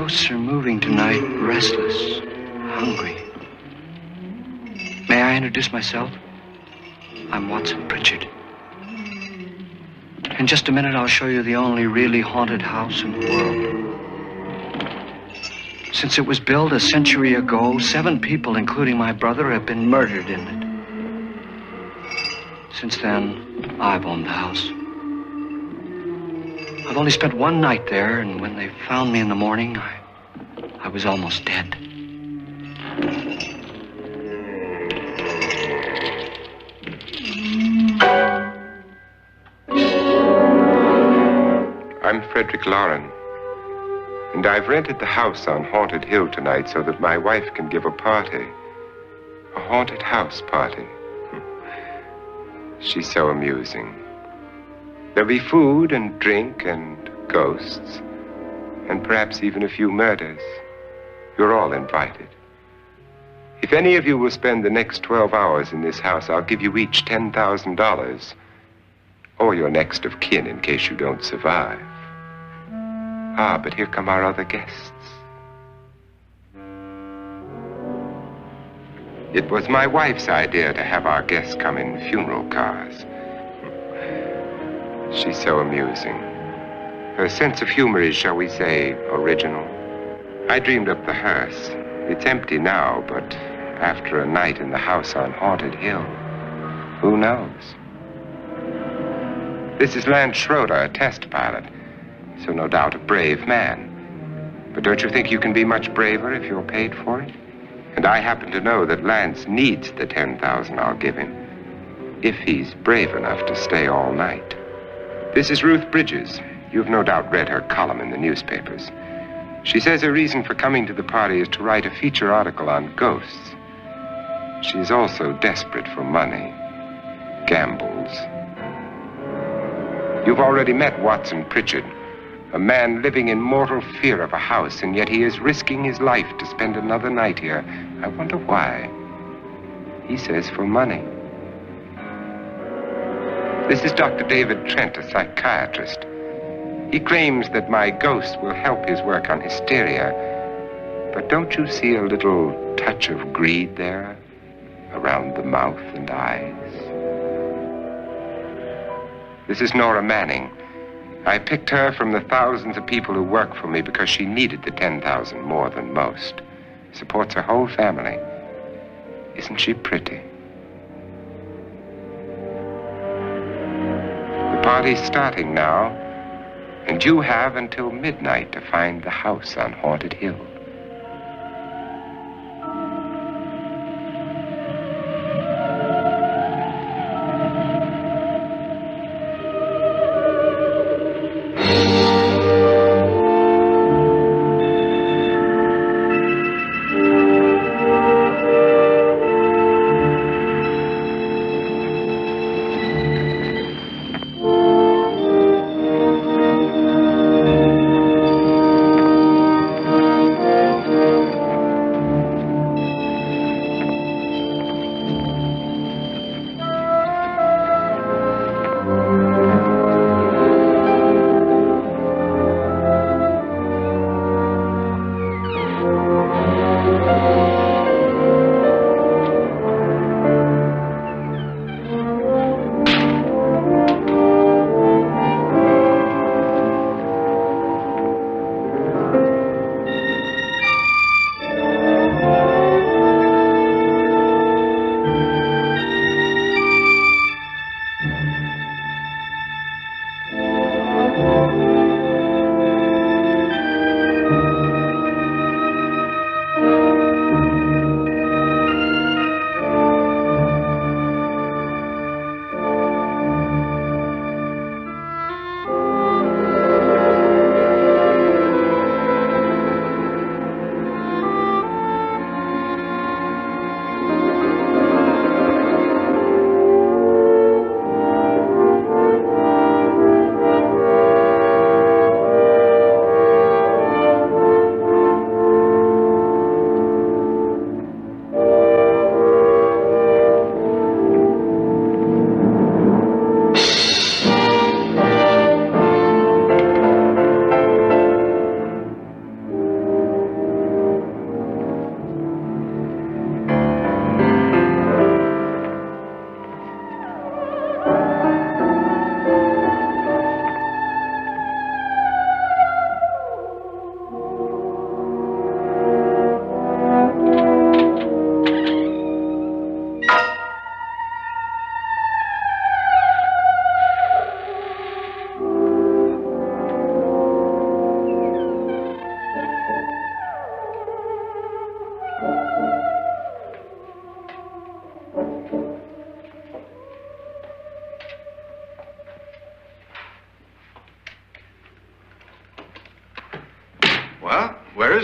ghosts are moving tonight, restless, hungry. May I introduce myself? I'm Watson Pritchard. In just a minute, I'll show you the only really haunted house in the world. Since it was built a century ago, 7 people, including my brother, have been murdered in it. Since then, I've owned the house. I've only spent one night there, and when they found me in the morning, I was almost dead. I'm Frederick Loren, and I've rented the house on Haunted Hill tonight so that my wife can give a party. A haunted house party. She's so amusing. There'll be food and drink and ghosts, and perhaps even a few murders. You're all invited. If any of you will spend the next 12 hours in this house, I'll give you each $10,000, or your next of kin in case you don't survive. Ah, but here come our other guests. It was my wife's idea to have our guests come in funeral cars. She's so amusing. Her sense of humor is, shall we say, original. I dreamed up the hearse. It's empty now, but after a night in the house on Haunted Hill, who knows? This is Lance Schroeder, a test pilot, so no doubt a brave man. But don't you think you can be much braver if you're paid for it? And I happen to know that Lance needs the $10,000 I'll give him, if he's brave enough to stay all night. This is Ruth Bridges. You've no doubt read her column in the newspapers. She says her reason for coming to the party is to write a feature article on ghosts. She's also desperate for money. Gambles. You've already met Watson Pritchard, a man living in mortal fear of a house, and yet he is risking his life to spend another night here. I wonder why. He says for money. This is Dr. David Trent, a psychiatrist. He claims that my ghost will help his work on hysteria. But don't you see a little touch of greed there around the mouth and eyes? This is Nora Manning. I picked her from the thousands of people who work for me because she needed the $10,000 more than most. Supports her whole family. Isn't she pretty? The party's starting now, and you have until midnight to find the house on Haunted Hill.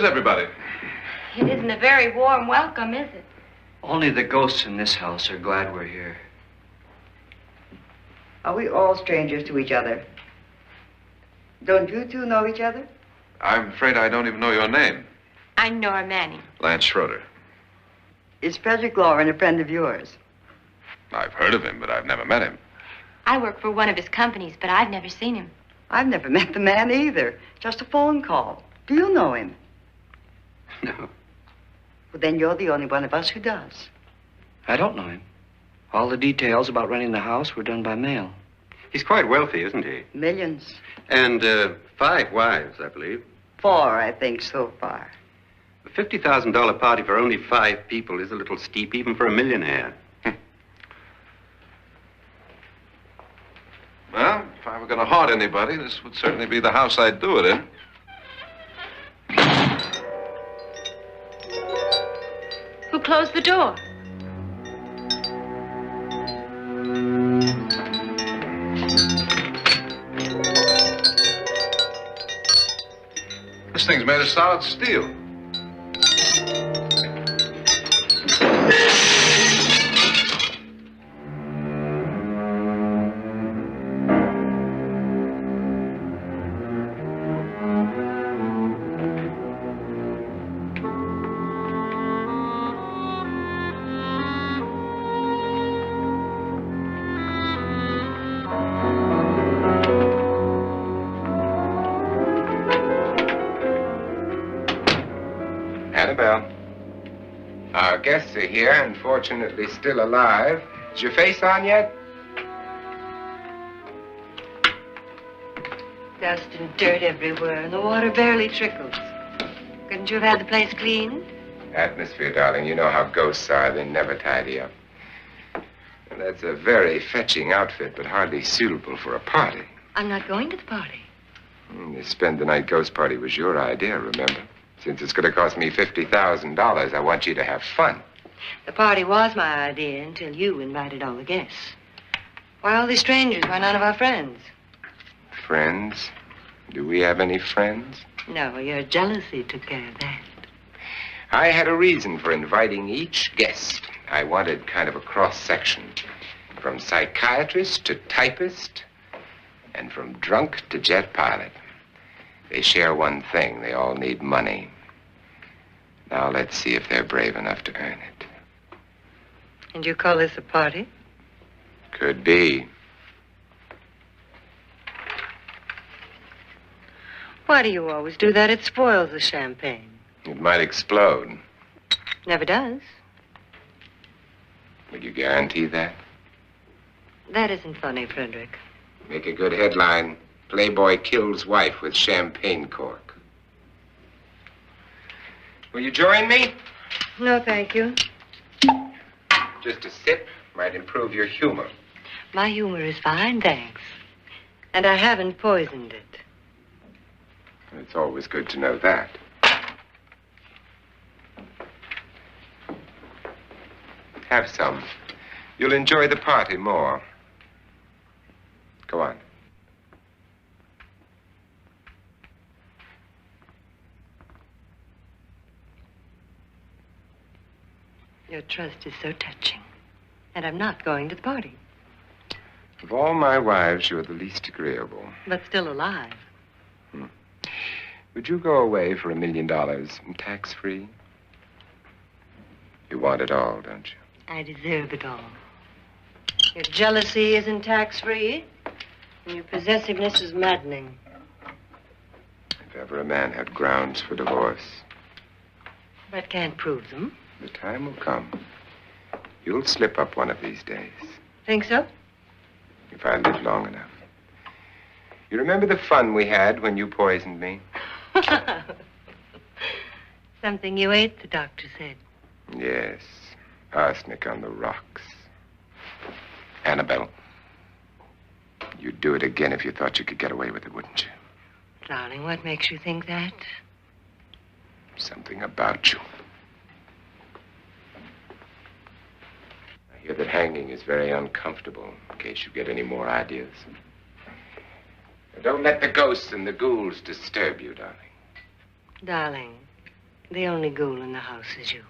everybody? It isn't a very warm welcome, is it? Only the ghosts in this house are glad we're here. Are we all strangers to each other? Don't you two know each other? I'm afraid I don't even know your name. I'm Nora Manning. Lance Schroeder. Is Frederick Loren a friend of yours? I've heard of him, but I've never met him. I work for one of his companies, but I've never seen him. I've never met the man either. Just a phone call. Do you know him? No, Well, then you're the only one of us who does. I don't know him. All the details about renting the house were done by mail. He's quite wealthy, isn't he? Millions. And 5 wives, I believe. 4, I think, so far. A $50,000 party for only 5 people is a little steep, even for a millionaire. Well, if I were going to haunt anybody, this would certainly be the house I'd do it in. Who closed the door? This thing's made of solid steel. Annabelle. Our guests are here, unfortunately still alive. Is your face on yet? Dust and dirt everywhere, and the water barely trickles. Couldn't you have had the place cleaned? Atmosphere, darling. You know how ghosts are. They never tidy up. And that's a very fetching outfit, but hardly suitable for a party. I'm not going to the party. The spend-the-night ghost party was your idea, remember? Since it's going to cost me $50,000, I want you to have fun. The party was my idea until you invited all the guests. Why all these strangers? Why none of our friends? Friends? Do we have any friends? No, your jealousy took care of that. I had a reason for inviting each guest. I wanted kind of a cross-section. From psychiatrist to typist, and from drunk to jet pilot. They share one thing. They all need money. Now let's see if they're brave enough to earn it. And you call this a party? Could be. Why do you always do that? It spoils the champagne. It might explode. Never does. Will you guarantee that? That isn't funny, Frederick. Make a good headline. Playboy kills wife with champagne cork. Will you join me? No, thank you. Just a sip might improve your humor. My humor is fine, thanks. And I haven't poisoned it. It's always good to know that. Have some. You'll enjoy the party more. Go on. Your trust is so touching. And I'm not going to the party. Of all my wives, you're the least agreeable. But still alive. Would you go away for $1 million tax-free? You want it all, don't you? I deserve it all. Your jealousy isn't tax-free. And your possessiveness is maddening. If ever a man had grounds for divorce, But can't prove them. the time will come. You'll slip up one of these days. Think so? If I live long enough. You remember the fun we had when you poisoned me? Something you ate, the doctor said. Yes. Arsenic on the rocks. Annabelle, you'd do it again if you thought you could get away with it, wouldn't you? Darling, what makes you think that? Something about you. I hear that hanging is very uncomfortable, in case you get any more ideas. Don't let the ghosts and the ghouls disturb you, darling. Darling, The only ghoul in the house is you.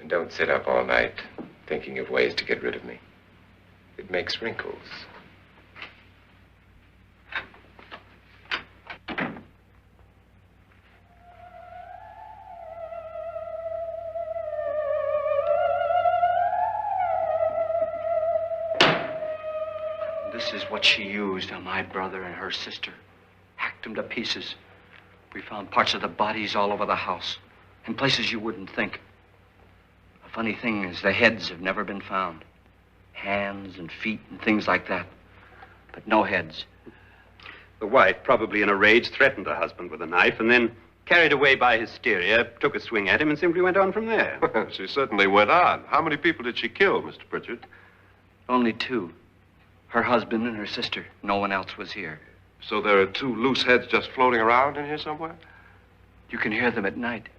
And don't sit up all night thinking of ways to get rid of me. It makes wrinkles. This is what she used on my brother and her sister. Hacked them to pieces. We found parts of the bodies all over the house, in places you wouldn't think. The funny thing is the heads have never been found. Hands and feet and things like that. But no heads. The wife, probably in a rage, threatened her husband with a knife and then, carried away by hysteria, took a swing at him and simply went on from there. She certainly went on. How many people did she kill, Mr. Pritchard? Only 2. Her husband and her sister. No one else was here. So there are 2 loose heads just floating around in here somewhere? You can hear them at night.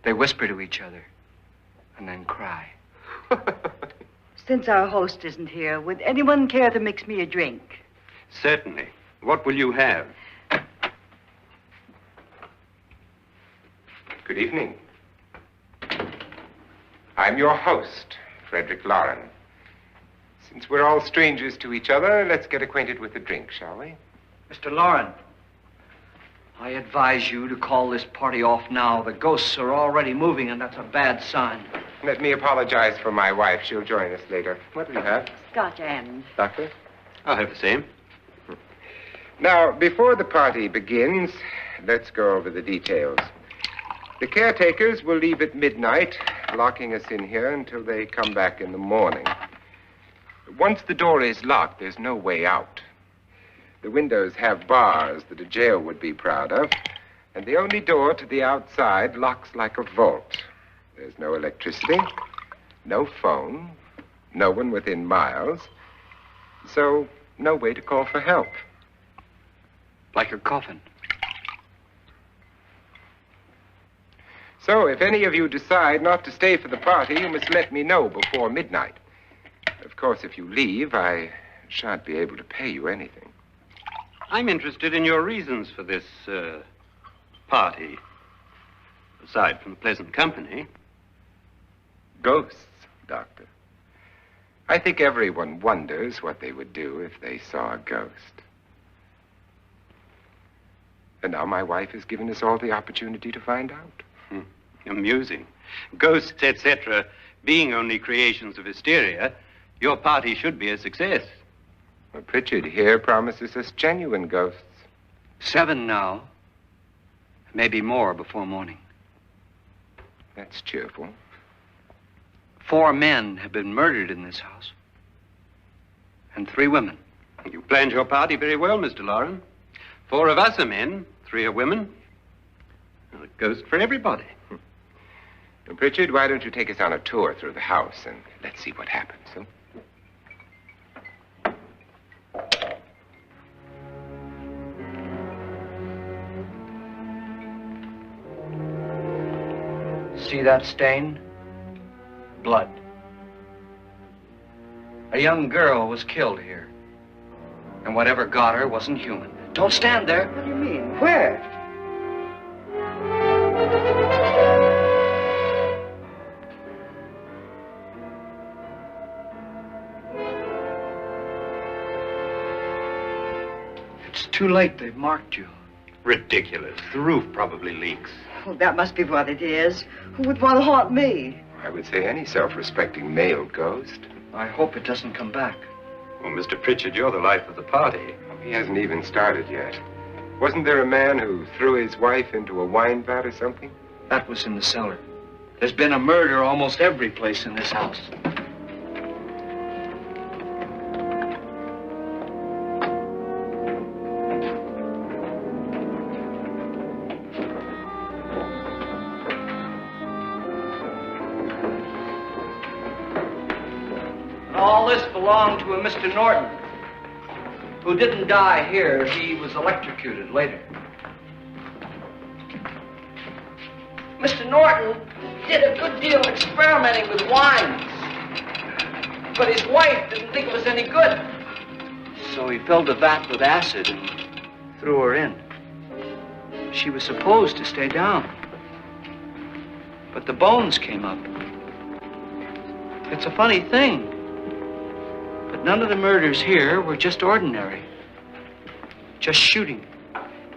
They whisper to each other and then cry. Since our host isn't here, would anyone care to mix me a drink? Certainly. What will you have? Good evening. I'm your host, Frederick Loren. Since we're all strangers to each other, let's get acquainted with a drink, shall we? Mr. Loren, I advise you to call this party off now. The ghosts are already moving, and that's a bad sign. Let me apologize for my wife. She'll join us later. What do you have? Scotch and. Doctor? I'll have the same. Now, before the party begins, let's go over the details. The caretakers will leave at midnight, locking us in here until they come back in the morning. Once the door is locked, there's no way out. The windows have bars that a jail would be proud of, and the only door to the outside locks like a vault. There's no electricity, no phone, no one within miles, so no way to call for help. Like a coffin. So if any of you decide not to stay for the party, you must let me know before midnight. Of course, if you leave, I shan't be able to pay you anything. I'm interested in your reasons for this, party. Aside from the pleasant company. Ghosts, Doctor. I think everyone wonders what they would do if they saw a ghost. And now my wife has given us all the opportunity to find out. Amusing. Ghosts, etc., being only creations of hysteria, your party should be a success. Well, Pritchard here promises us genuine ghosts. 7 now. Maybe more before morning. That's cheerful. 4 men have been murdered in this house. And 3 women. You planned your party very well, Mr. Loren. 4 of us are men, 3 are women. A ghost for everybody. Well, Pritchard, why don't you take us on a tour through the house and let's see what happens, huh? See that stain? Blood. A young girl was killed here. And whatever got her wasn't human. Don't stand there. What do you mean? Where? It's too late. They've marked you. Ridiculous. The roof probably leaks. Oh, that must be what it is. Who would want to haunt me? I would say any self-respecting male ghost. I hope it doesn't come back. Well, Mr. Pritchard, you're the life of the party. He hasn't even started yet. Wasn't there a man who threw his wife into a wine vat or something? That was in the cellar. There's been a murder almost every place in this house. All this belonged to a Mr. Norton, who didn't die here. He was electrocuted later. Mr. Norton did a good deal of experimenting with wines, but his wife didn't think it was any good. So he filled the vat with acid and threw her in. She was supposed to stay down. But the bones came up. It's a funny thing. But none of the murders here were just ordinary. Just shooting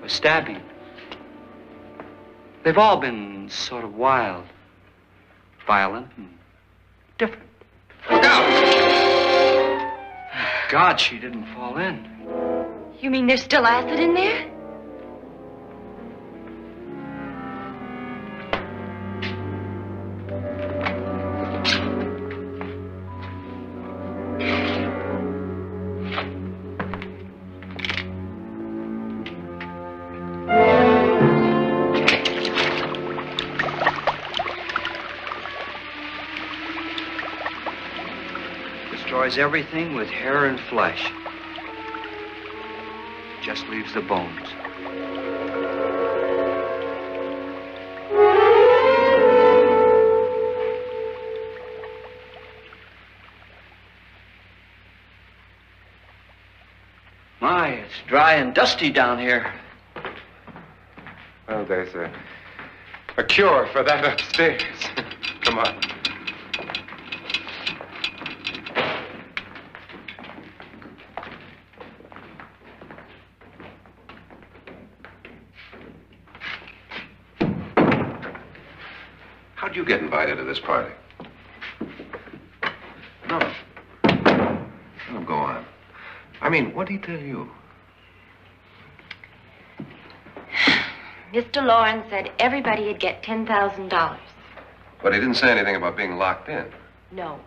or stabbing. They've all been sort of wild, violent, and different. Look out! God, she didn't fall in. You mean there's still acid in there? Destroys everything with hair and flesh. Just leaves the bones. My, it's dry and dusty down here. Well, there's a cure for that upstairs. Come on. How'd you get invited to this party? No. No, go on. I mean, what'd he tell you? Mr. Loren said everybody'd get $10,000. But he didn't say anything about being locked in. No.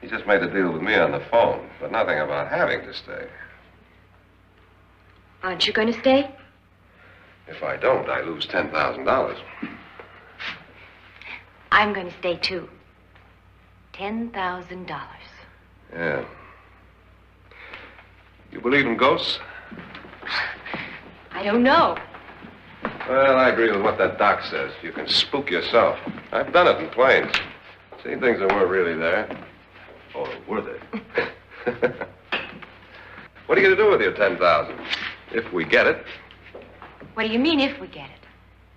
He just made a deal with me on the phone, but nothing about having to stay. Aren't you going to stay? If I don't, I lose $10,000. I'm going to stay, too. $10,000. Yeah. You believe in ghosts? I don't know. Well, I agree with what that doc says. You can spook yourself. I've done it in planes. Seen things that weren't really there. Or were they? What are you going to do with your $10,000? If we get it. What do you mean, if we get it?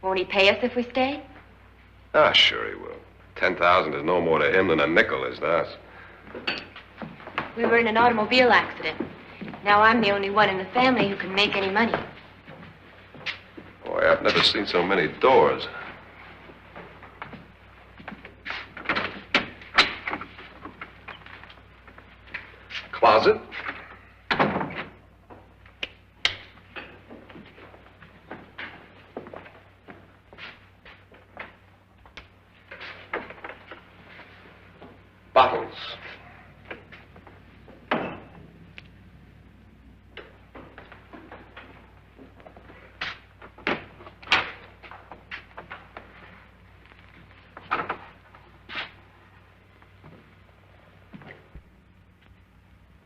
Won't he pay us if we stay? Ah, sure he will. 10,000 is no more to him than a nickel is to us. We were in an automobile accident. Now I'm the only one in the family who can make any money. Boy, I've never seen so many doors. Closet. Bottles.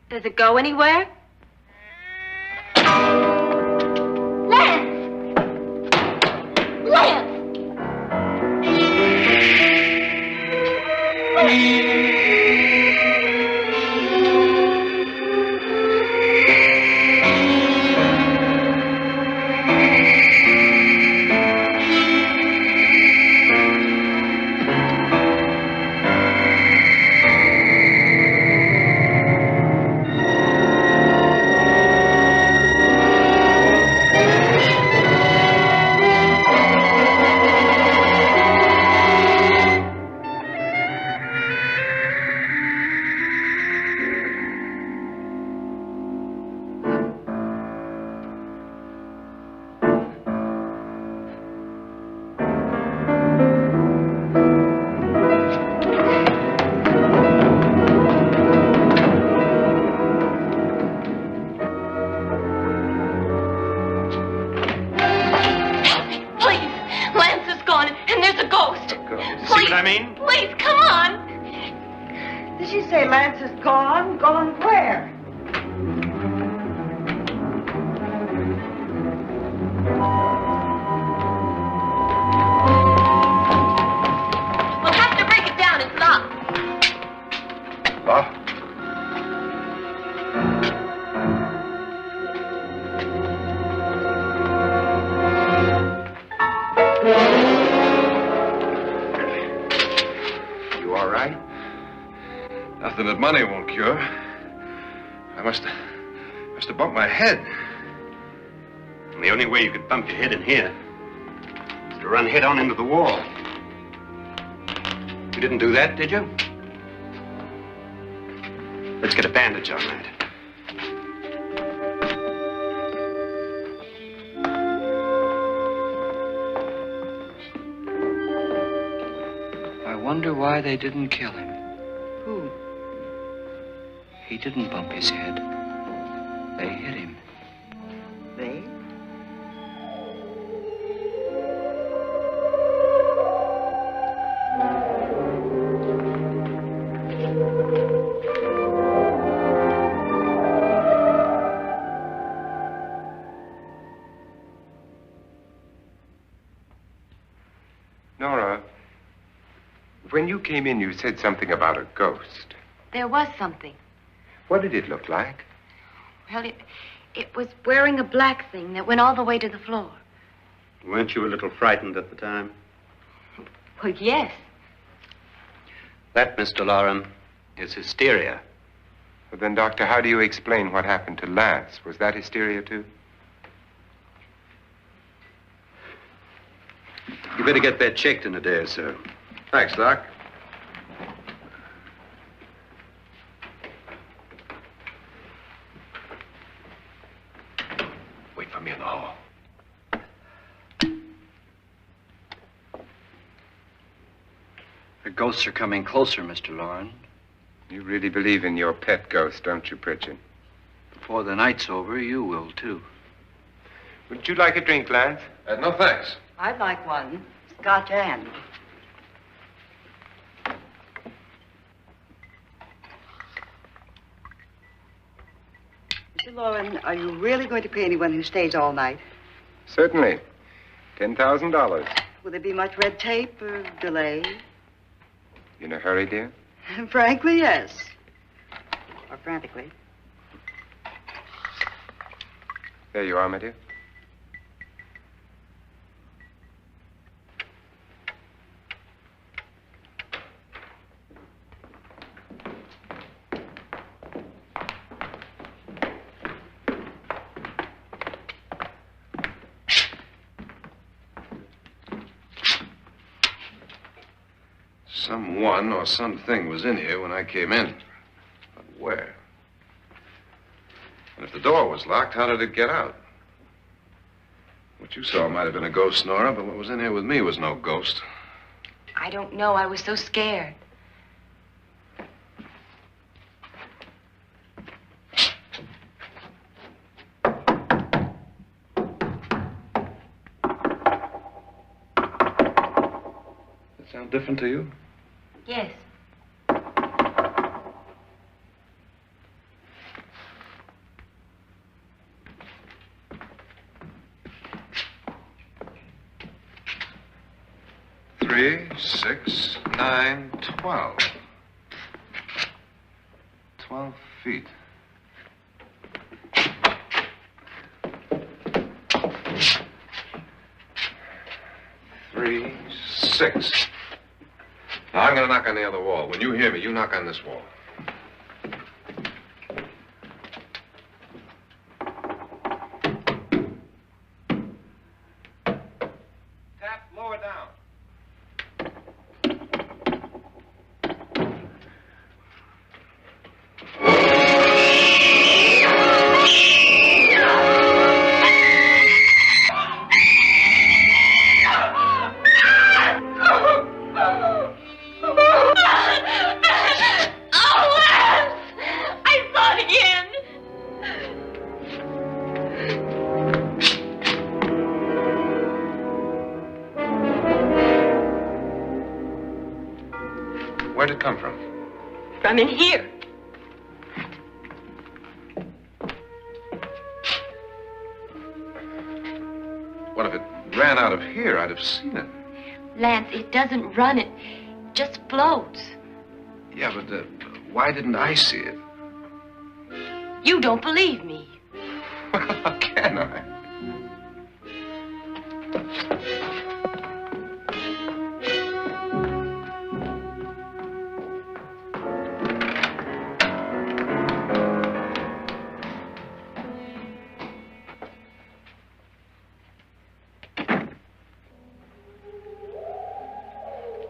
Does it go anywhere? Lance! Lance! Lance is gone? Gone where? We'll have to break it down. It's locked. Locked? all right? Nothing that money won't cure. I must have bumped my head. And the only way you could bump your head in here is to run head on into the wall. You didn't do that, did you? Let's get a bandage on that. I wonder why they didn't kill him. Who? He didn't bump his head. They hit him. They? Nora, when you came in, you said something about a ghost. There was something. What did it look like? Well, it was wearing a black thing that went all the way to the floor. Weren't you a little frightened at the time? Well, yes. That, Mr. Loren, is hysteria. Well, then, Doctor, how do you explain what happened to Lance? Was that hysteria, too? You better get that checked in a day or so. Thanks, Doc. Wait for me in the hall. The ghosts are coming closer, Mr. Loren. You really believe in your pet ghost, don't you, Pritchard? Before the night's over, you will, too. Would you like a drink, Lance? No, thanks. I'd like one. Scotch and. Mr. Loren, are you really going to pay anyone who stays all night? Certainly. $10,000. Will there be much red tape or delay? In a hurry, dear? Frankly, yes. Or frantically. There you are, my dear. Someone or something was in here when I came in. But where? And if the door was locked, how did it get out? What you saw might have been a ghost, Nora, but what was in here with me was no ghost. I don't know. I was so scared. Does that sound different to you? Yes. Three, 6, 9, 12. 12 feet. Three, 6. Now, I'm going to knock on the other wall. When you hear me, you knock on this wall. Tap lower down. Where'd it come from? From in here. Well, if it ran out of here, I'd have seen it. Lance, it doesn't run. It just floats. Yeah, but why didn't I see it? You don't believe me. Well, how can I?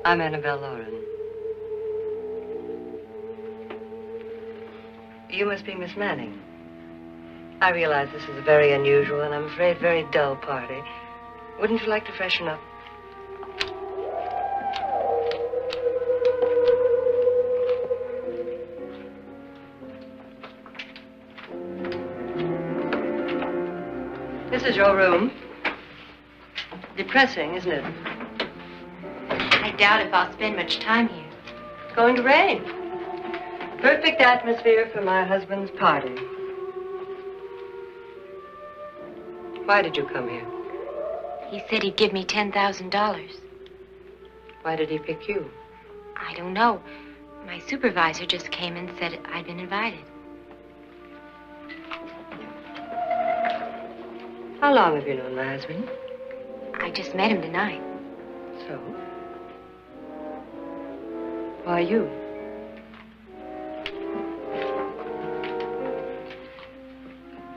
I'm Annabelle Loren. You must be Miss Manning. I realize this is a very unusual and I'm afraid very dull party. Wouldn't you like to freshen up? This is your room. Depressing, isn't it? I doubt if I'll spend much time here. It's going to rain. Perfect atmosphere for my husband's party. Why did you come here? He said he'd give me $10,000. Why did he pick you? I don't know. My supervisor just came and said I'd been invited. How long have you known my husband? I just met him tonight. So? Why you?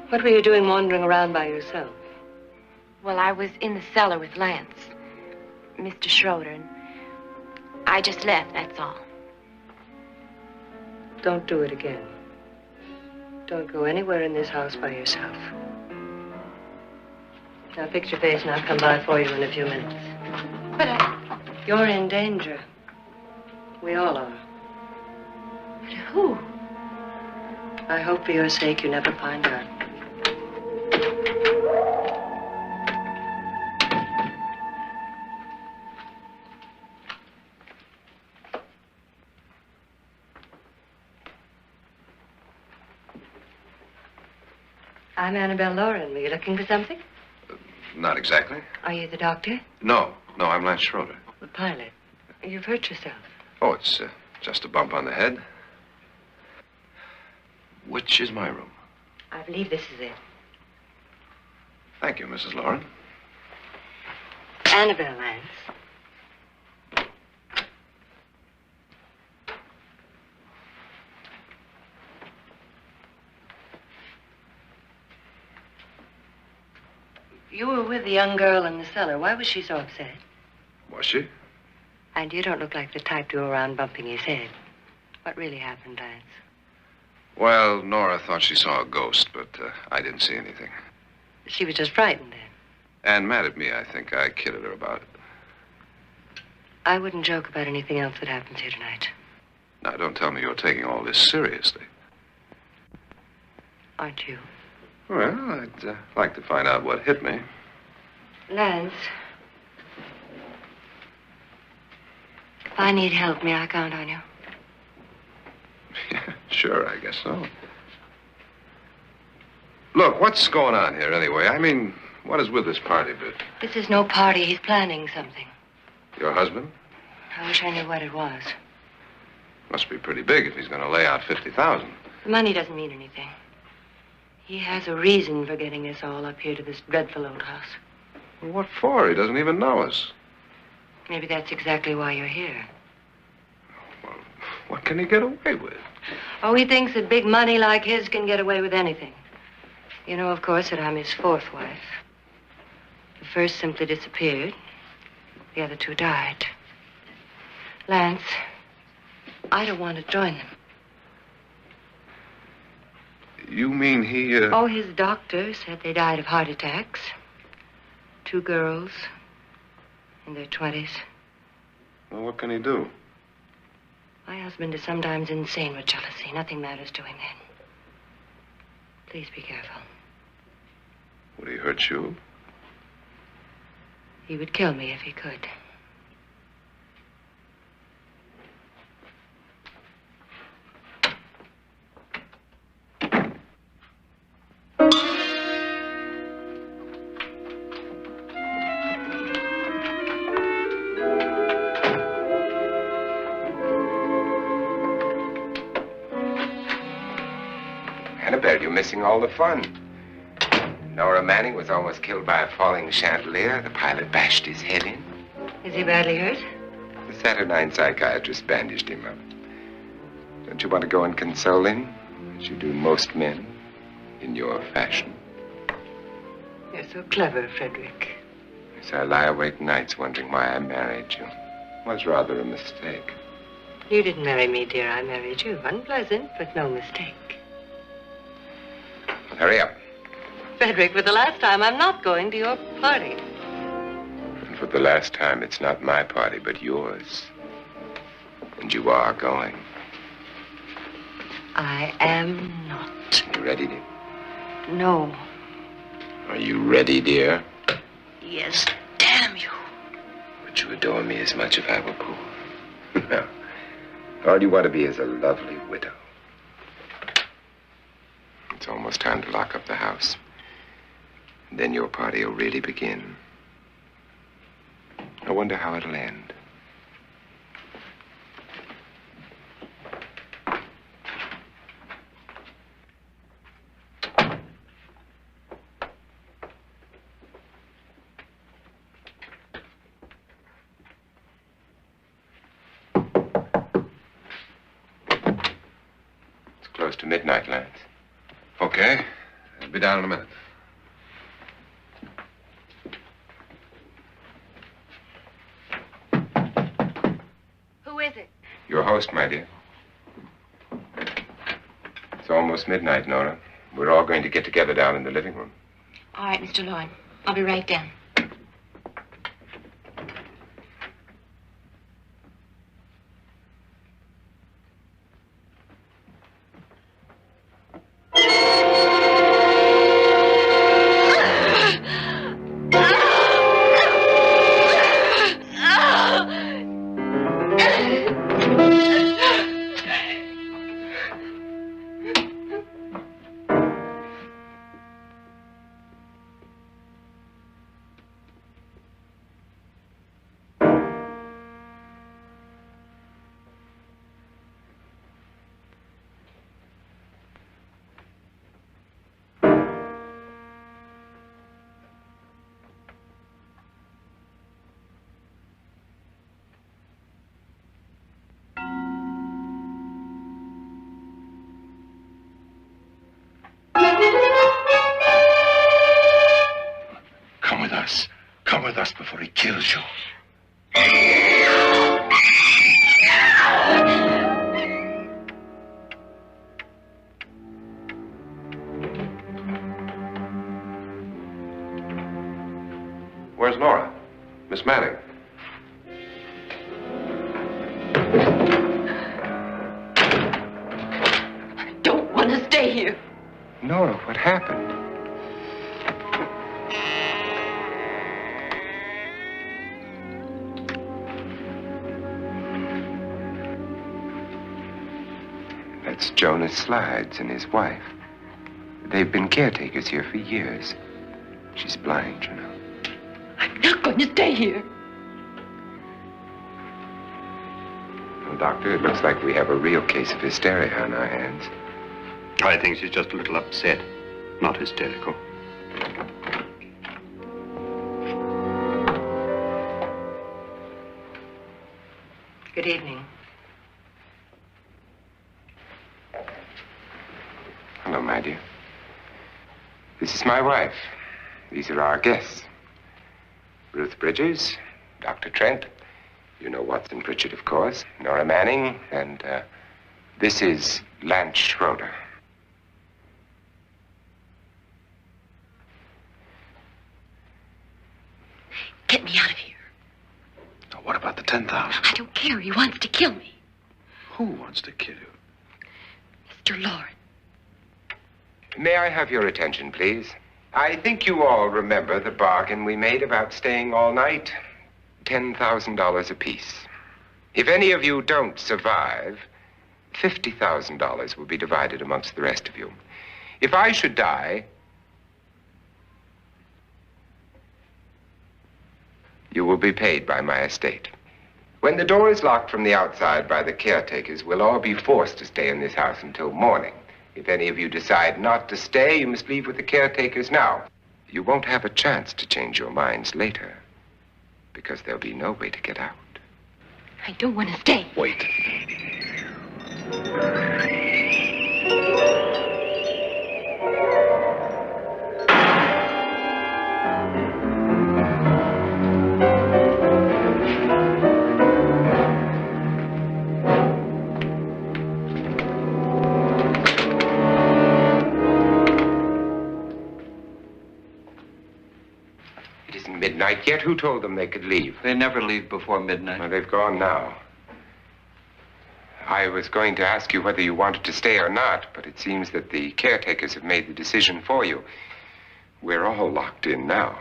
What were you doing wandering around by yourself? Well, I was in the cellar with Lance, Mr. Schroeder, and I just left, that's all. Don't do it again. Don't go anywhere in this house by yourself. Now fix your face and I'll come by for you in a few minutes. But You're in danger. We all are. But who? I hope for your sake you never find out. I'm Annabelle Loren. Were you looking for something? Not exactly. Are you the doctor? No, I'm Lance Schroeder. The pilot. You've hurt yourself. Oh, it's just a bump on the head. Which is my room? I believe this is it. Thank you, Mrs. Loren. Annabelle, Lance. You were with the young girl in the cellar. Why was she so upset? Was she? And you don't look like the type to go around bumping his head. What really happened, Lance? Well, Nora thought she saw a ghost, but I didn't see anything. She was just frightened then. And mad at me, I think. I kidded her about it. I wouldn't joke about anything else that happens here tonight. Now, don't tell me you're taking all this seriously. Aren't you? Well, I'd like to find out what hit me. Lance. If I need help, may I count on you? Yeah, sure, I guess so. Look, what's going on here anyway? I mean, what is with this party bit? This is no party. He's planning something. Your husband? I wish I knew what it was. Must be pretty big if he's going to lay out 50,000. The money doesn't mean anything. He has a reason for getting us all up here to this dreadful old house. Well, what for? He doesn't even know us. Maybe that's exactly why you're here. Well, what can he get away with? Oh, he thinks that big money like his can get away with anything. You know, of course, that I'm his fourth wife. The first simply disappeared. The other two died. Lance, I don't want to join them. You mean he, Oh, his doctor said they died of heart attacks. 2 girls in their 20s. Well, what can he do? My husband is sometimes insane with jealousy. Nothing matters to him then. Please be careful. Would he hurt you? He would kill me if he could. Annabelle, you're missing all the fun. Nora Manning was almost killed by a falling chandelier. The pilot bashed his head in. Is he badly hurt? The saturnine psychiatrist bandaged him up. Don't you want to go and console him, as you do most men, in your fashion? You're so clever, Frederick. Yes, I lie awake nights wondering why I married you. was rather a mistake. You didn't marry me, dear. I married you. Unpleasant, but no mistake. Hurry up. Frederick, for the last time, I'm not going to your party. And for the last time, it's not my party, but yours. And you are going. I am not. You ready, dear? No. Are you ready, dear? Yes, damn you. Would you adore me as much if I were poor? No. All you want to be is a lovely widow. It's almost time to lock up the house. Then your party will really begin. I wonder how it'll end. It's close to midnight, Lance. Okay. I'll be down in a minute. Who is it? Your host, my dear. It's almost midnight, Nora. We're all going to get together down in the living room. All right, Mr. Loren. I'll be right down. Come with us before he kills you. Where's Nora? Miss Manning. I don't want to stay here. Nora, what happened? That's Jonas Slides and his wife. They've been caretakers here for years. She's blind, you know. I'm not going to stay here. Well, Doctor, it looks like we have a real case of hysteria on our hands. I think she's just a little upset, not hysterical. Good evening. Hello, my dear. This is my wife. These are our guests. Ruth Bridges, Dr. Trent. You know Watson Pritchard, of course. Nora Manning, and this is Lance Schroeder. Get me out of here. Now, what about the 10,000? I don't care. He wants to kill me. Who wants to kill you? Mr. Loren. May I have your attention, please? I think you all remember the bargain we made about staying all night. $10,000 apiece. If any of you don't survive, $50,000 will be divided amongst the rest of you. If I should die, you will be paid by my estate. When the door is locked from the outside by the caretakers, we'll all be forced to stay in this house until morning. If any of you decide not to stay, you must leave with the caretakers now. You won't have a chance to change your minds later, because there'll be no way to get out. I don't want to stay. Wait. midnight yet? Who told them they could leave? They never leave before midnight. Well, they've gone now. I was going to ask you whether you wanted to stay or not, but it seems that the caretakers have made the decision for you. We're all locked in now.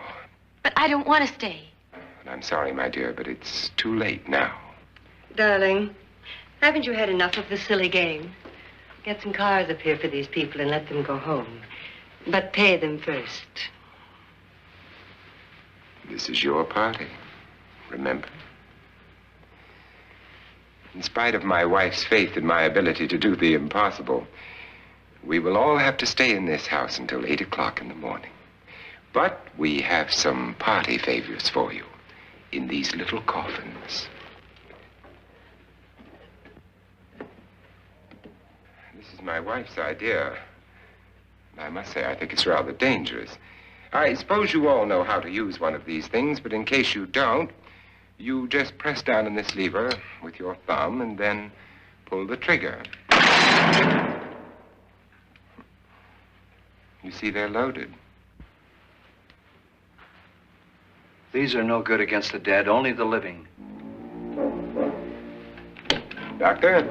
But I don't want to stay. And I'm sorry, my dear, but it's too late now. Darling, haven't you had enough of the silly game? Get some cars up here for these people and let them go home. But pay them first. This is your party, remember? In spite of my wife's faith in my ability to do the impossible, we will all have to stay in this house until 8 o'clock in the morning. But we have some party favors for you in these little coffins. This is my wife's idea. I must say, I think it's rather dangerous. I suppose you all know how to use one of these things, but in case you don't, you just press down on this lever with your thumb and then pull the trigger. You see, they're loaded. These are no good against the dead, only the living. Doctor?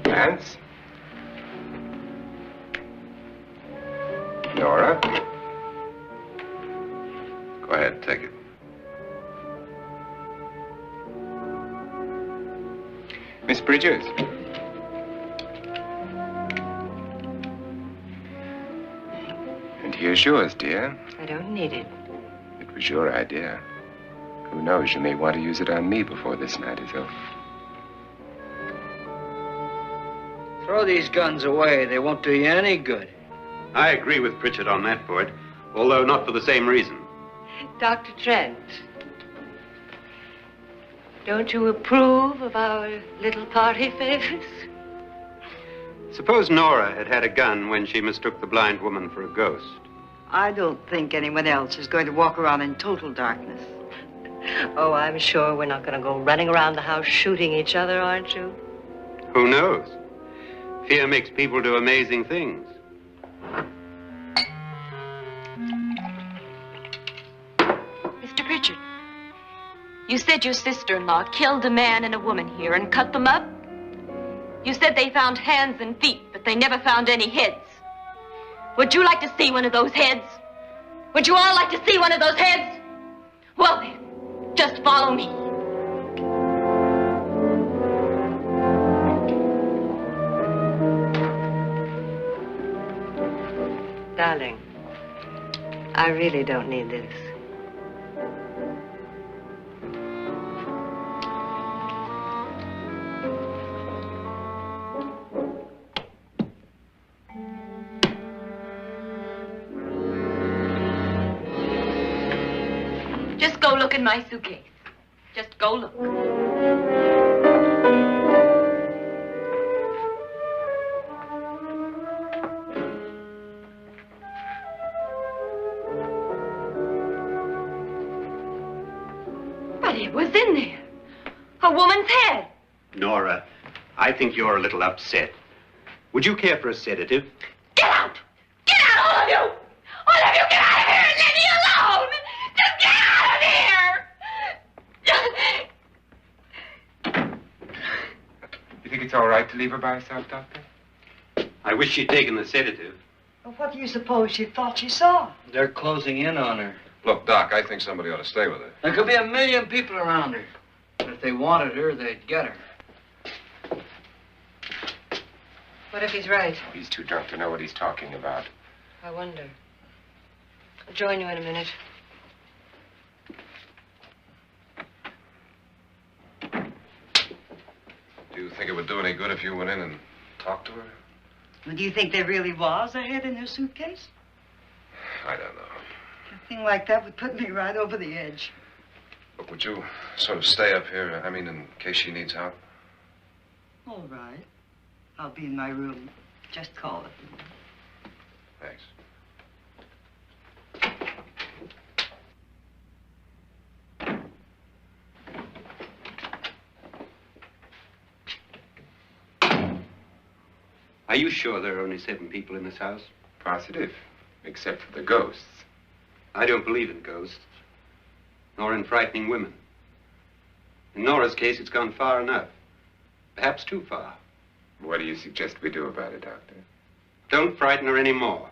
Lance? Nora? Go ahead, take it. Miss Bridges? And here's yours, dear. I don't need it. It was your idea. Who knows, you may want to use it on me before this night is over. Throw these guns away. They won't do you any good. I agree with Pritchard on that point, although not for the same reason. Dr. Trent, don't you approve of our little party favors? Suppose Nora had had a gun when she mistook the blind woman for a ghost. I don't think anyone else is going to walk around in total darkness. Oh, I'm sure we're not going to go running around the house shooting each other, aren't you? Who knows? Fear makes people do amazing things. Mr. Pritchard, you said your sister-in-law killed a man and a woman here and cut them up? You said they found hands and feet, but they never found any heads. Would you like to see one of those heads? Would you all like to see one of those heads? Well then, just follow me. Darling, I really don't need this. Just go look in my suitcase. Just go look. But it was in there. A woman's head. Nora, I think you're a little upset. Would you care for a sedative? Get out! Get out, all of you! All of you, get out of here and leave me alone! Just get out of here! You think it's all right to leave her by herself, Doctor? I wish she'd taken the sedative. Well, what do you suppose she thought she saw? They're closing in on her. Look, Doc, I think somebody ought to stay with her. There could be 1 million people around her. But if they wanted her, they'd get her. What if he's right? He's too drunk to know what he's talking about. I wonder. I'll join you in a minute. Do you think it would do any good if you went in and talked to her? Well, do you think there really was a head in her suitcase? I don't know. A thing like that would put me right over the edge. Look, would you sort of stay up here, I mean, in case she needs help? All right. I'll be in my room. Just call it. Thanks. Are you sure there are only 7 people in this house? Positive, except for the ghosts. I don't believe in ghosts, nor in frightening women. In Nora's case, it's gone far enough. Perhaps too far. What do you suggest we do about it, Doctor? Don't frighten her anymore.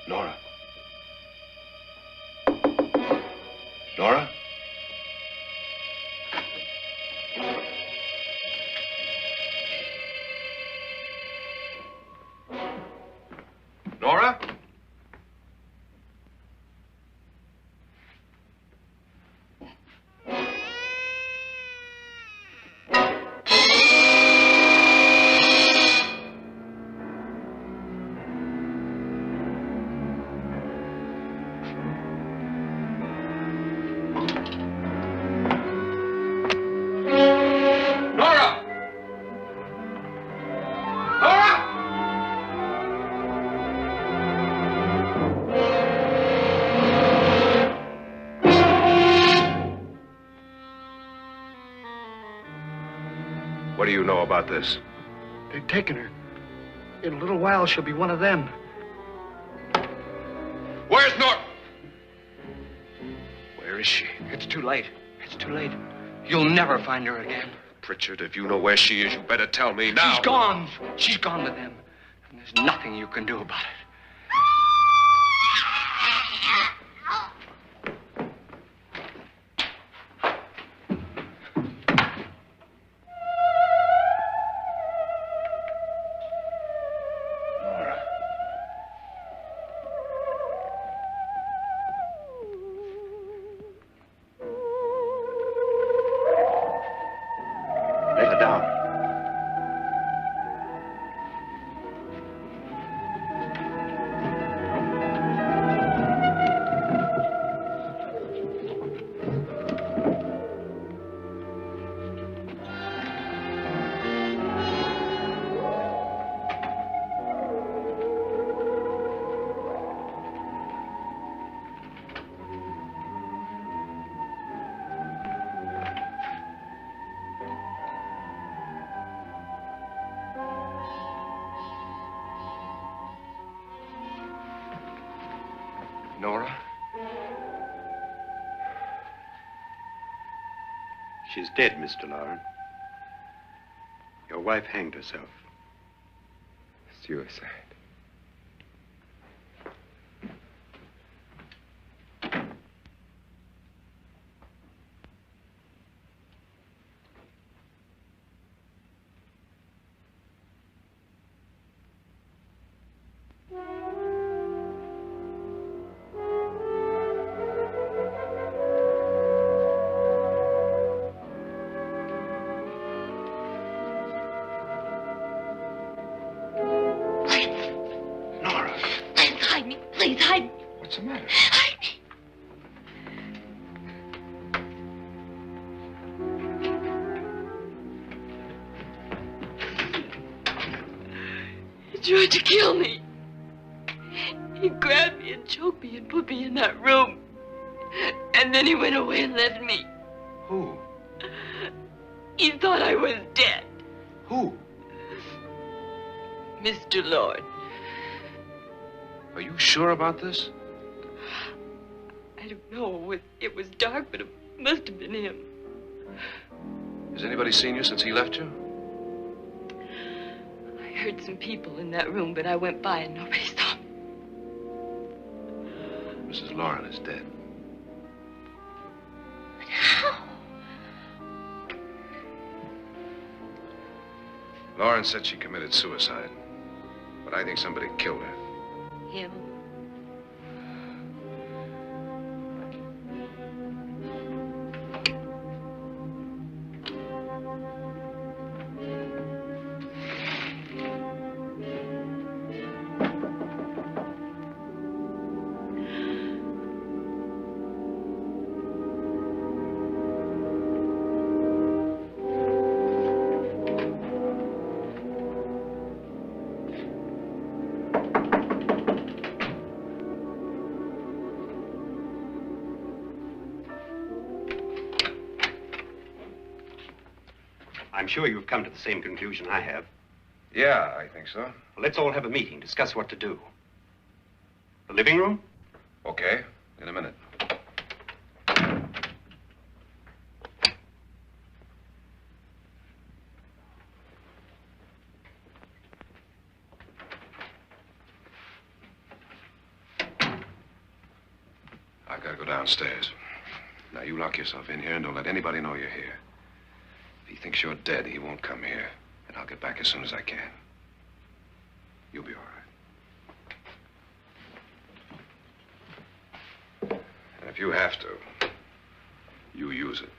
Nora? Nora? Nora? What do you know about this? They've taken her. In a little while, she'll be one of them. Where's Nora? Where is she? It's too late. It's too late. You'll never find her again. Pritchard, if you know where she is, you better tell me now. She's gone. She's gone with them. And there's nothing you can do about it. Let her down. Nora? She's dead, Mr. Loren. Your wife hanged herself. Suicide. What's the matter? He tried to kill me. He grabbed me and choked me and put me in that room. And then he went away and left me. Who? He thought I was dead. Who? Mr. Loren. Are you sure about this? I don't know. It was dark, but it must have been him. Has anybody seen you since he left you? I heard some people in that room, but I went by and nobody saw me. Mrs. Loren is dead. But how? Loren said she committed suicide, but I think somebody killed her. Him? I'm sure you've come to the same conclusion I have. Yeah, I think so. Well, let's all have a meeting, discuss what to do. The living room? Okay, in a minute. I've got to go downstairs. Now, you lock yourself in here and don't let anybody know you're here. If he thinks you're dead, he won't come here. And I'll get back as soon as I can. You'll be all right. And if you have to, you use it.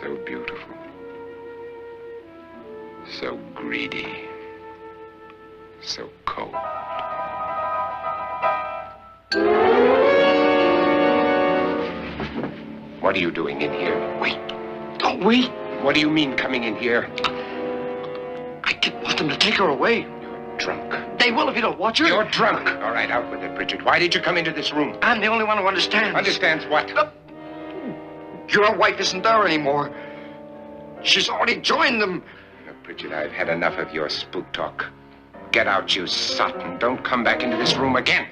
So beautiful. So greedy. So cold. What are you doing in here? Wait. Don't wait. What do you mean coming in here? I didn't want them to take her away. You're drunk. They will if you don't watch her. You're drunk. All right, out with it, Pritchard. Why did you come into this room? I'm the only one who understands. Understands what? Your wife isn't there anymore. She's already joined them. Now, Pritchard, I've had enough of your spook talk. Get out, you sot, and don't come back into this room again.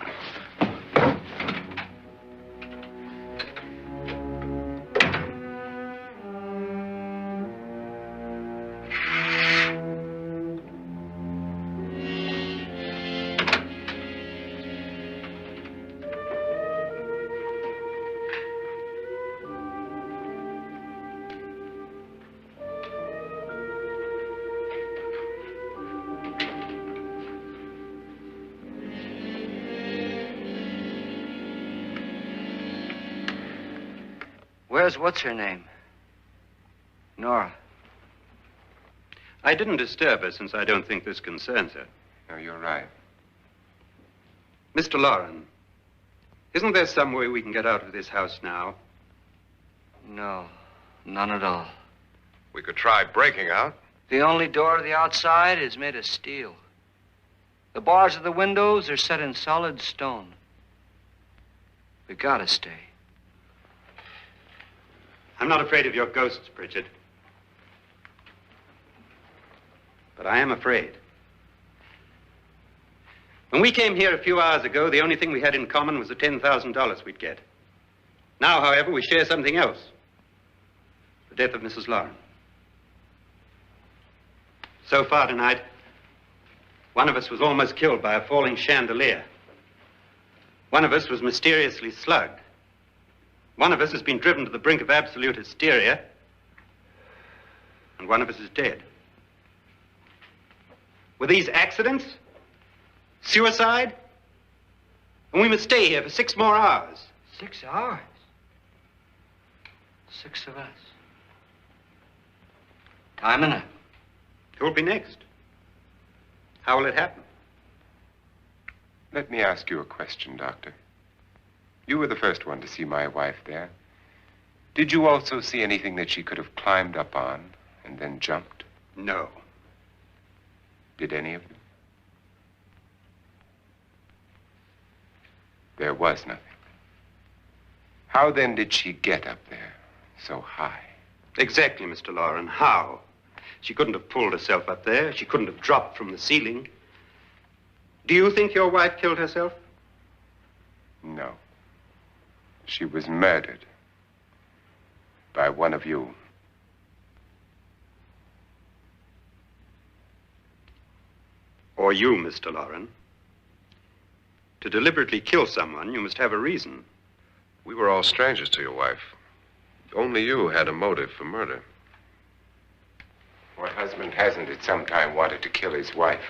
Where's what's-her-name? Nora. I didn't disturb her since I don't think this concerns her. No, you're right. Mr. Loren, isn't there some way we can get out of this house now? No, none at all. We could try breaking out. The only door to the outside is made of steel. The bars of the windows are set in solid stone. We gotta stay. I'm not afraid of your ghosts, Pritchard. But I am afraid. When we came here a few hours ago, the only thing we had in common was the $10,000 we'd get. Now, however, we share something else. The death of Mrs. Loren. So far tonight, one of us was almost killed by a falling chandelier. One of us was mysteriously slugged. One of us has been driven to the brink of absolute hysteria. And one of us is dead. Were these accidents? Suicide? And we must stay here for 6 more hours. 6 hours? 6 of us. Time enough. Who'll be next? How will it happen? Let me ask you a question, Doctor. You were the first one to see my wife there. Did you also see anything that she could have climbed up on and then jumped? No. Did any of you? There was nothing. How then did she get up there so high? Exactly, Mr. Loren. How? She couldn't have pulled herself up there. She couldn't have dropped from the ceiling. Do you think your wife killed herself? No. She was murdered by one of you. Or you, Mr. Loren. To deliberately kill someone, you must have a reason. We were all strangers to your wife. Only you had a motive for murder. What husband hasn't at some time wanted to kill his wife?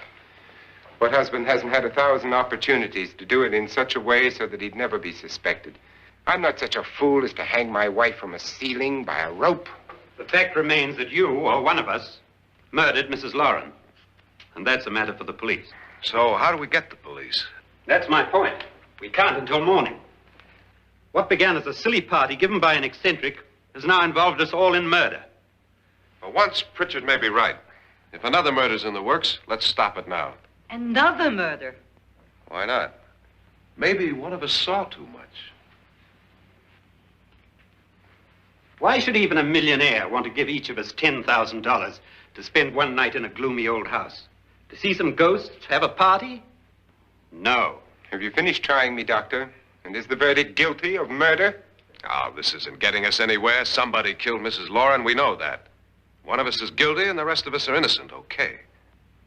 What husband hasn't had 1,000 opportunities to do it in such a way so that he'd never be suspected? I'm not such a fool as to hang my wife from a ceiling by a rope. The fact remains that you, or one of us, murdered Mrs. Loren. And that's a matter for the police. So how do we get the police? That's my point. We can't until morning. What began as a silly party given by an eccentric has now involved us all in murder. For once, Pritchard may be right. If another murder's in the works, let's stop it now. Another murder? Why not? Maybe one of us saw too much. Why should even a millionaire want to give each of us $10,000 to spend one night in a gloomy old house? To see some ghosts, have a party? No. Have you finished trying me, Doctor? And is the verdict guilty of murder? Oh, this isn't getting us anywhere. Somebody killed Mrs. Loren. We know that. One of us is guilty and the rest of us are innocent. Okay.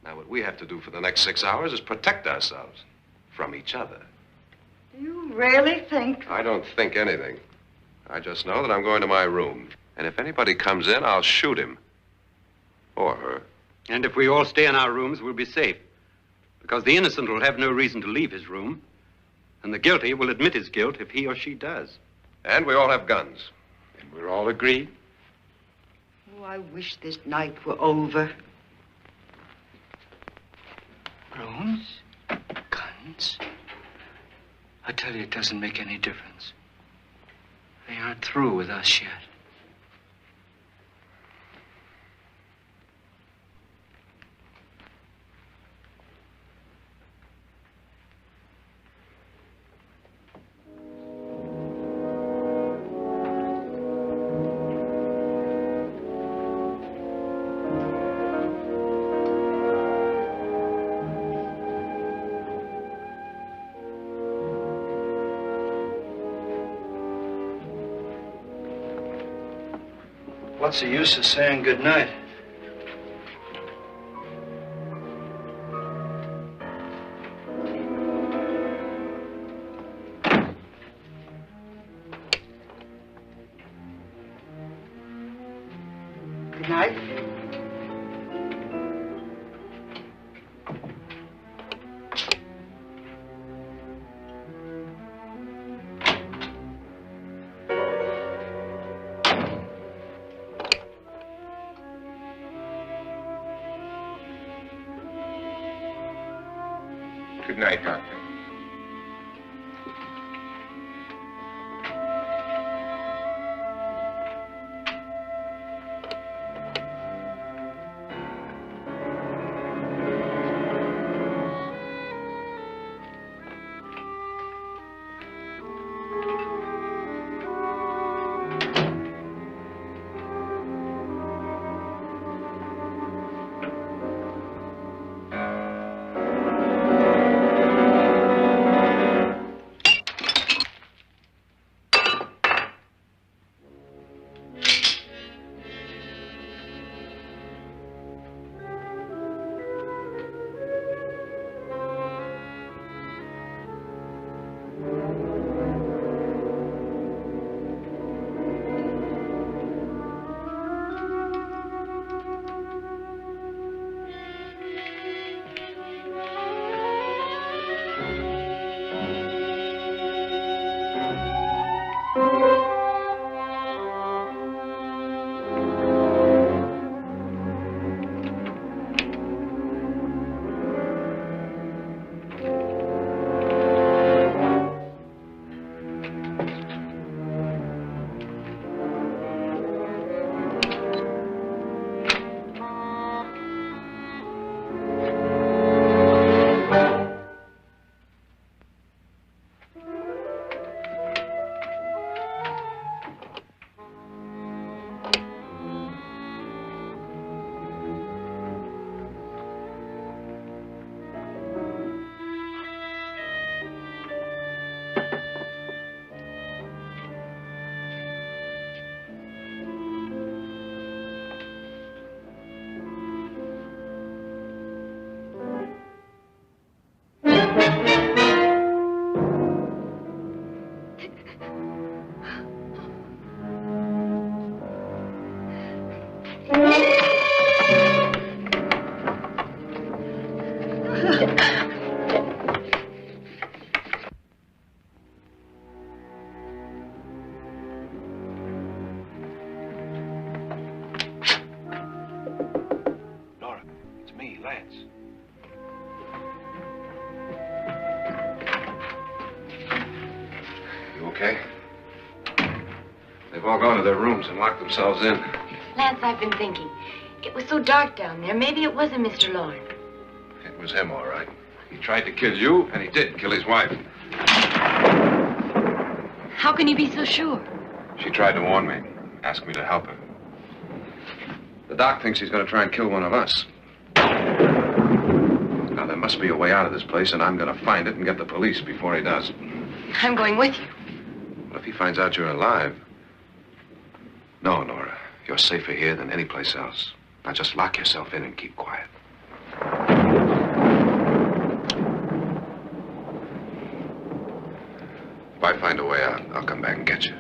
Now, what we have to do for the next 6 hours is protect ourselves from each other. Do you really think? I don't think anything. I just know that I'm going to my room. And if anybody comes in, I'll shoot him. Or her. And if we all stay in our rooms, we'll be safe. Because the innocent will have no reason to leave his room. And the guilty will admit his guilt if he or she does. And we all have guns. And we're all agreed? Oh, I wish this night were over. Rooms? Guns? I tell you, it doesn't make any difference. They aren't through with us yet. What's the use of saying good night? Good night. Good night, Doctor. Nora, it's me, Lance. You okay? They've all gone to their rooms and locked themselves in. Lance, I've been thinking. It was so dark down there. Maybe it wasn't Mr. Loren. It was him, all right. He tried to kill you, and he did kill his wife. How can you be so sure? She tried to warn me, asked me to help her. The doc thinks he's going to try and kill one of us. Now, there must be a way out of this place, and I'm going to find it and get the police before he does. I'm going with you. Well, if he finds out you're alive... No, Nora. You're safer here than any place else. Now, just lock yourself in and keep quiet. If I find a way out, I'll come back and get you.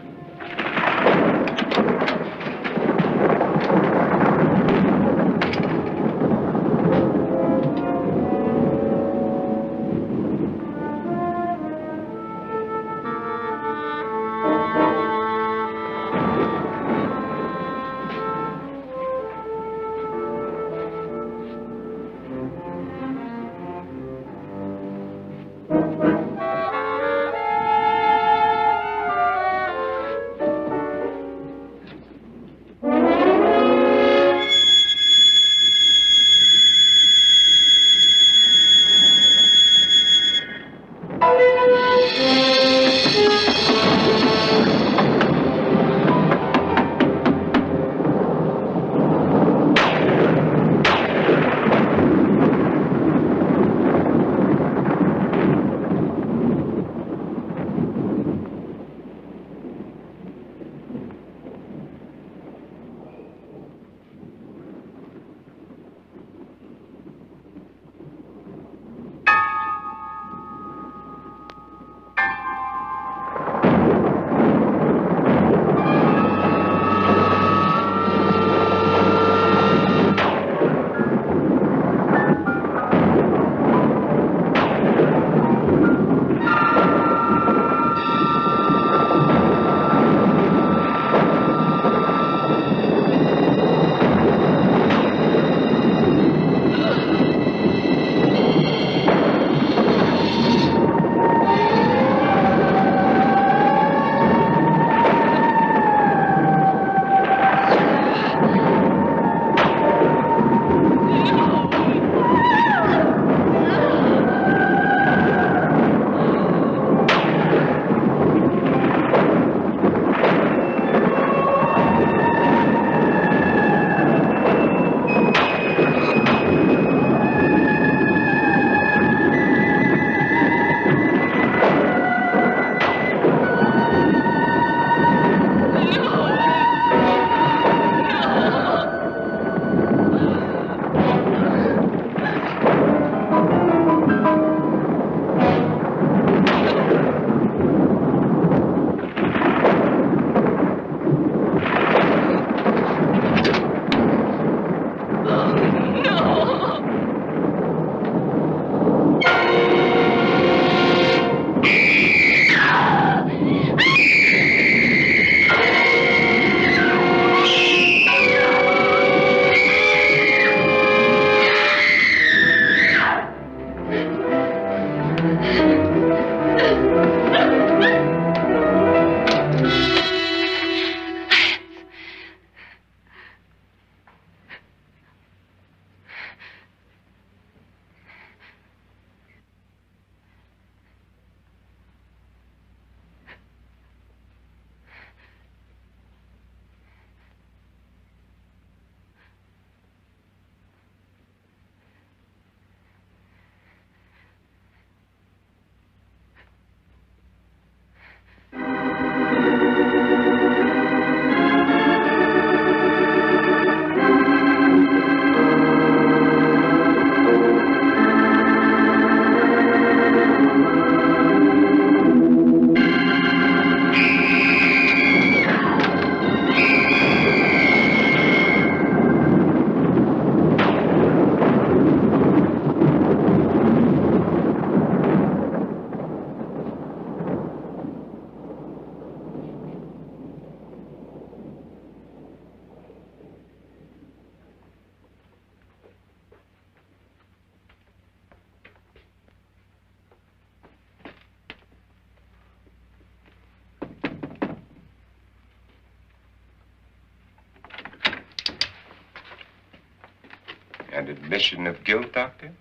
And admission of guilt, Doctor?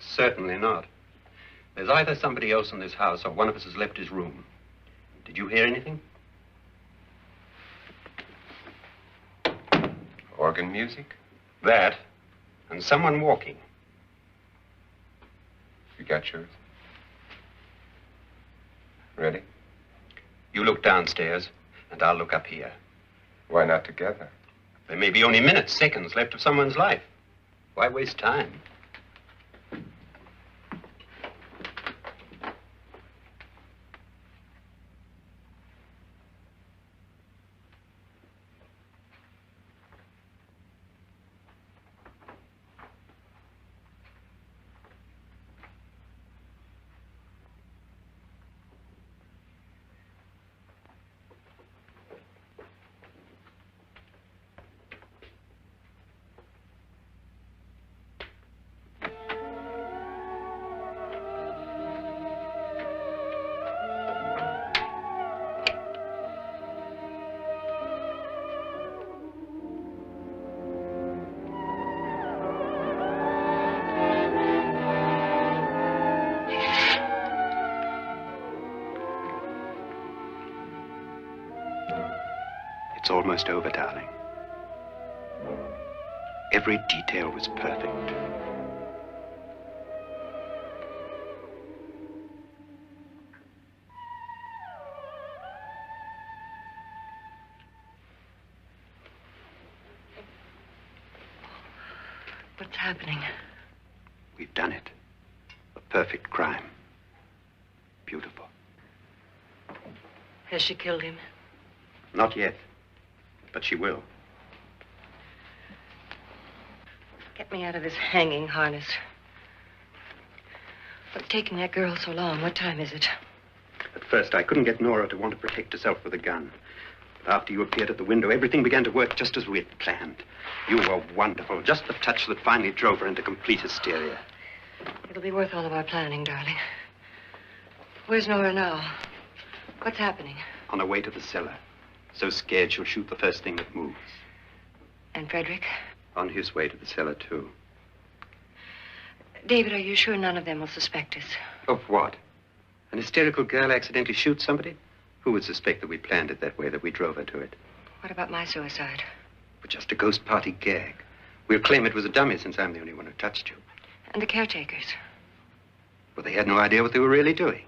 Certainly not. There's either somebody else in this house or one of us has left his room. Did you hear anything? Organ music? That, and someone walking. You got yours? Ready? You look downstairs, and I'll look up here. Why not together? There may be only minutes, seconds left of someone's life. Why waste time? It's almost over, darling. Every detail was perfect. What's happening? We've done it. A perfect crime. Beautiful. Has she killed him? Not yet. But she will. Get me out of this hanging harness. What's taking that girl so long? What time is it? At first, I couldn't get Nora to want to protect herself with a gun. But after you appeared at the window, everything began to work just as we had planned. You were wonderful. Just the touch that finally drove her into complete hysteria. It'll be worth all of our planning, darling. Where's Nora now? What's happening? On her way to the cellar. So scared she'll shoot the first thing that moves. And Frederick? On his way to the cellar, too. David, are you sure none of them will suspect us? Of what? An hysterical girl accidentally shoots somebody? Who would suspect that we planned it that way, that we drove her to it? What about my suicide? But just a ghost party gag. We'll claim it was a dummy since I'm the only one who touched you. And the caretakers? Well, they had no idea what they were really doing.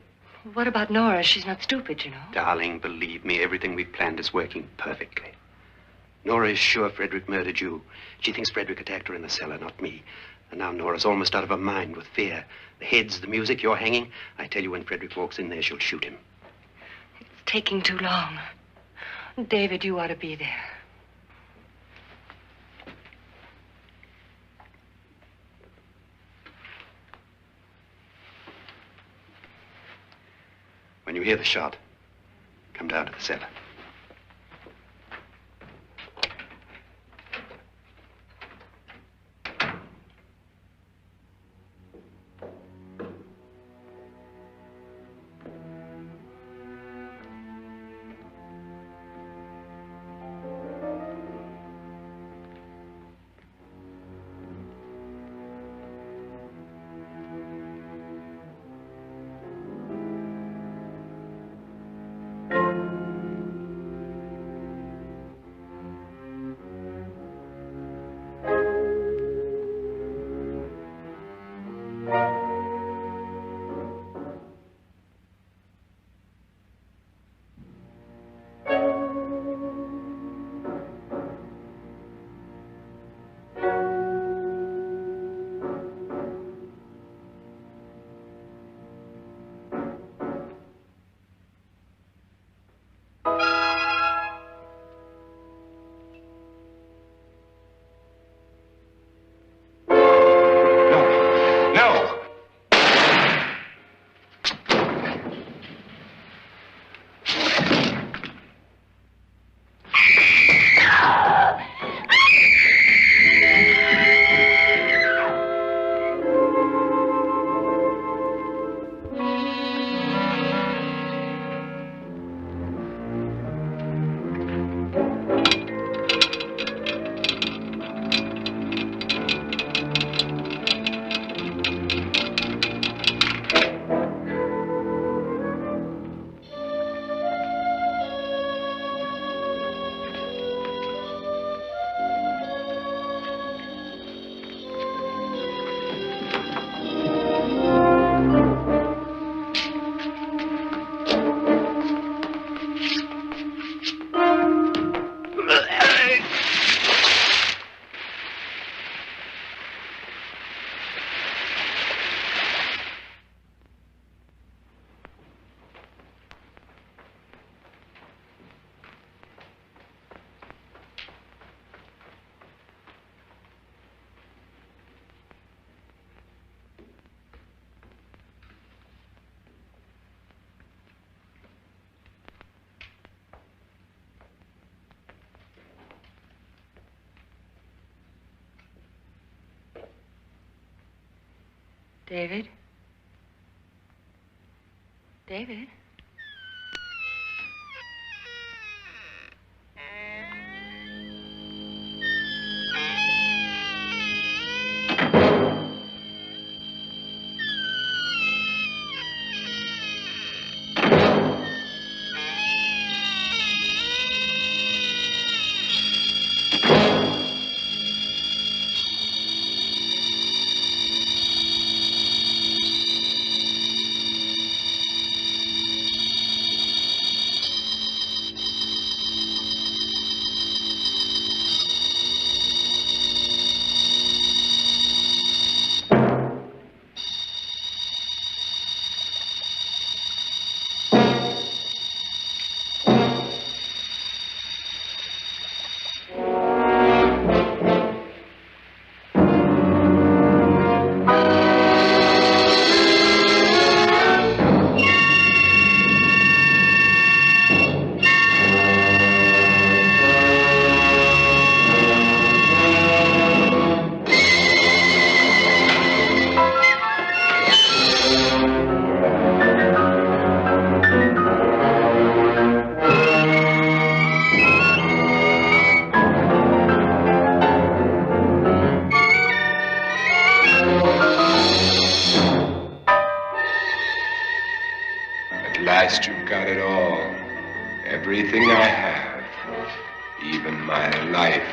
What about Nora? She's not stupid, you know. Darling, believe me, everything we've planned is working perfectly. Nora is sure Frederick murdered you. She thinks Frederick attacked her in the cellar, not me. And now Nora's almost out of her mind with fear. The heads, the music, you're hanging. I tell you, when Frederick walks in there, she'll shoot him. It's taking too long. David, you ought to be there. When you hear the shot, come down to the cellar. David? David? You've got it all. Everything I have. Even my life.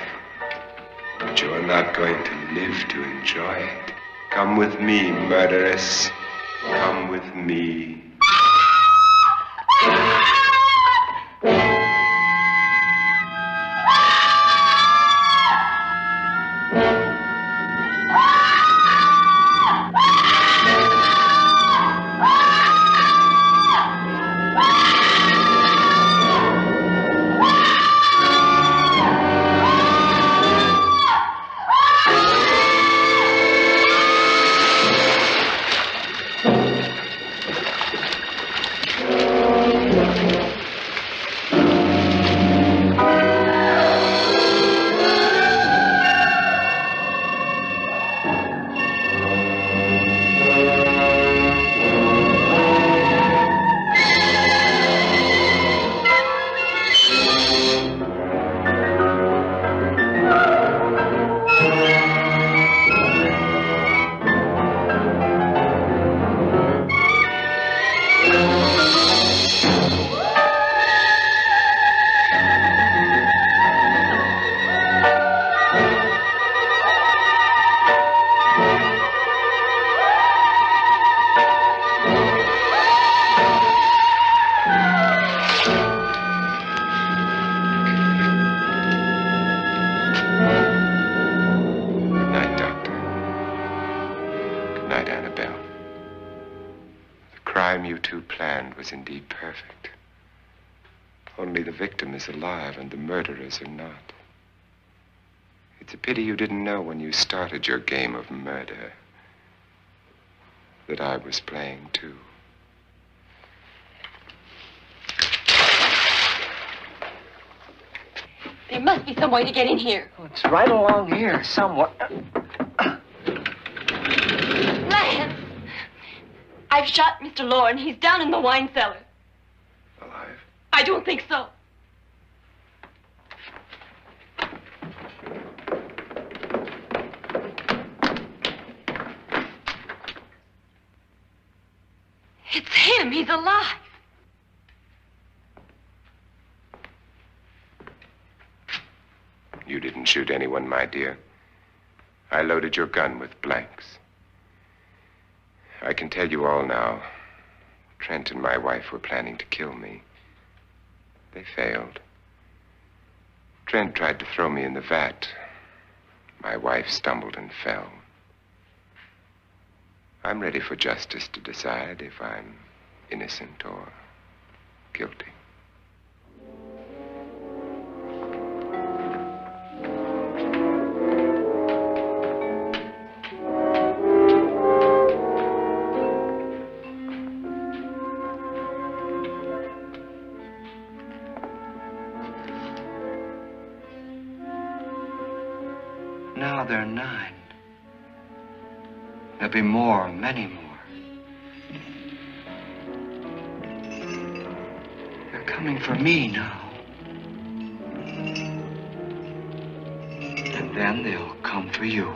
But you're not going to live to enjoy it. Come with me, murderess. Come with me. Was indeed perfect. Only the victim is alive and the murderers are not. It's a pity you didn't know when you started your game of murder that I was playing too. There must be some way to get in here. Oh, it's right along here somewhere. Lance! I've shot Mr. Loren. He's down in the wine cellar. Alive? I don't think so. It's him. He's alive. You didn't shoot anyone, my dear. I loaded your gun with blanks. I can tell you all now. Trent and my wife were planning to kill me. They failed. Trent tried to throw me in the vat. My wife stumbled and fell. I'm ready for justice to decide if I'm innocent or guilty. Now they're 9. There'll be more, many more. They're coming for me now. And then they'll come for you.